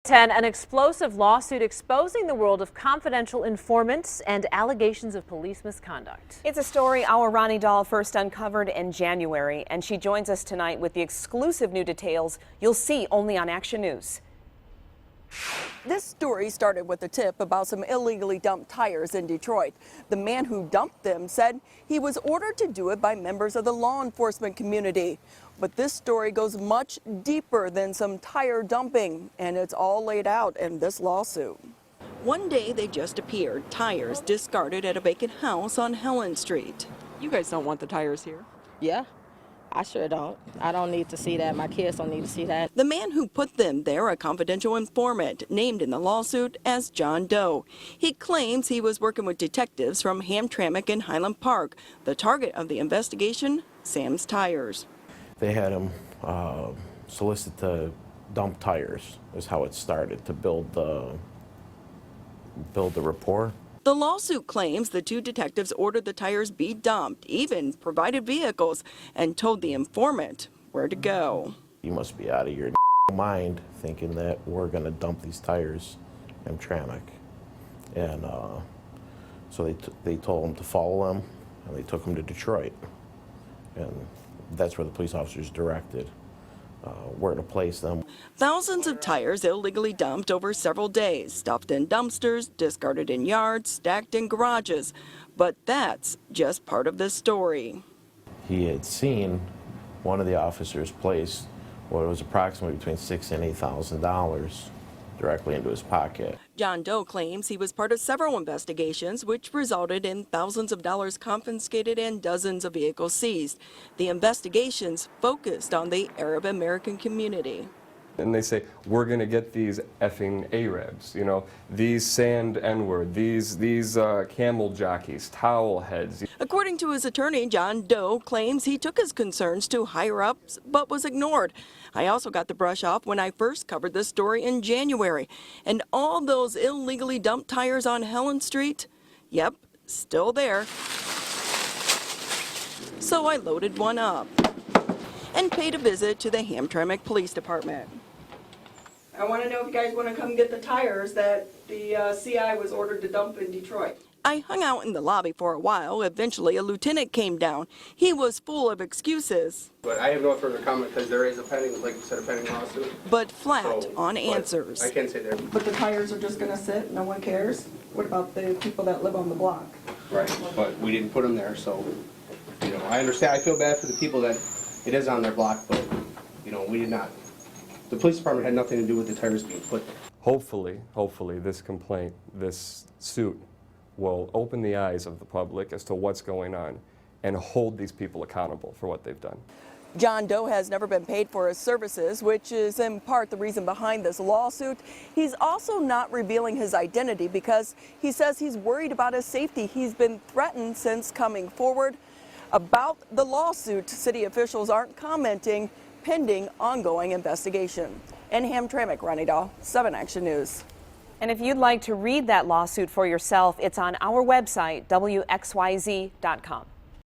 10, an explosive lawsuit exposing the world of confidential informants and allegations of police misconduct. It's a story our Ronnie Dahl first uncovered in January, and she joins us tonight with the exclusive new details you'll see only on Action News. This story started with a tip about some illegally dumped tires in Detroit. The man who dumped them said he was ordered to do it by members of the law enforcement community. But this story goes much deeper than some tire dumping, and it's all laid out in this lawsuit. One day they just appeared, tires discarded at a vacant house on Helen Street. You guys don't want the tires here? Yeah, I sure don't. I don't need to see that. My kids don't need to see that. The man who put them there, a confidential informant, named in the lawsuit as John Doe. He claims he was working with detectives from Hamtramck in Highland Park. The target of the investigation, Sam's Tires. They had him solicit to dump tires, is how it started, to build the rapport. The lawsuit claims the two detectives ordered the tires be dumped, even provided vehicles, and told the informant where to go. You must be out of your mind thinking that we're going to dump these tires in Hamtramck. And so they told him to follow them, and they took him to Detroit. And that's where the police officers directed where to place them. Thousands of tires illegally dumped over several days, stuffed in dumpsters, discarded in yards, stacked in garages. But that's just part of the story. He had seen one of the officers place what was approximately between $6,000 and $8,000 directly into his pocket. John Doe claims he was part of several investigations which resulted in thousands of dollars confiscated and dozens of vehicles seized. The investigations focused on the Arab American community. And they say, we're going to get these effing Arabs, you know, these sand N-word, these camel jockeys, towel heads. According to his attorney, John Doe claims he took his concerns to higher-ups but was ignored. I also got the brush off when I first covered this story in January. And all those illegally dumped tires on Helen Street, yep, still there. So I loaded one up and paid a visit to the Hamtramck Police Department. I want to know if you guys want to come get the tires that the CI was ordered to dump in Detroit. I hung out in the lobby for a while. Eventually, a lieutenant came down. He was full of excuses. But I have no further comment because there is a pending, like you said, a pending lawsuit. But flat on answers. I can't say there. But the tires are just going to sit? No one cares? What about the people that live on the block? Right, but we didn't put them there, so, you know, I understand. I feel bad for the people that it is on their block, but, you know, we did not. The police department had nothing to do with the tires being put there. Hopefully this complaint, this suit, will open the eyes of the public as to what's going on and hold these people accountable for what they've done. John Doe has never been paid for his services, which is in part the reason behind this lawsuit. He's also not revealing his identity because he says he's worried about his safety. He's been threatened since coming forward. About the lawsuit, city officials aren't commenting, pending ongoing investigation. In Hamtramck, Ronnie Dahl, 7 Action News. And if you'd like to read that lawsuit for yourself, it's on our website, WXYZ.com.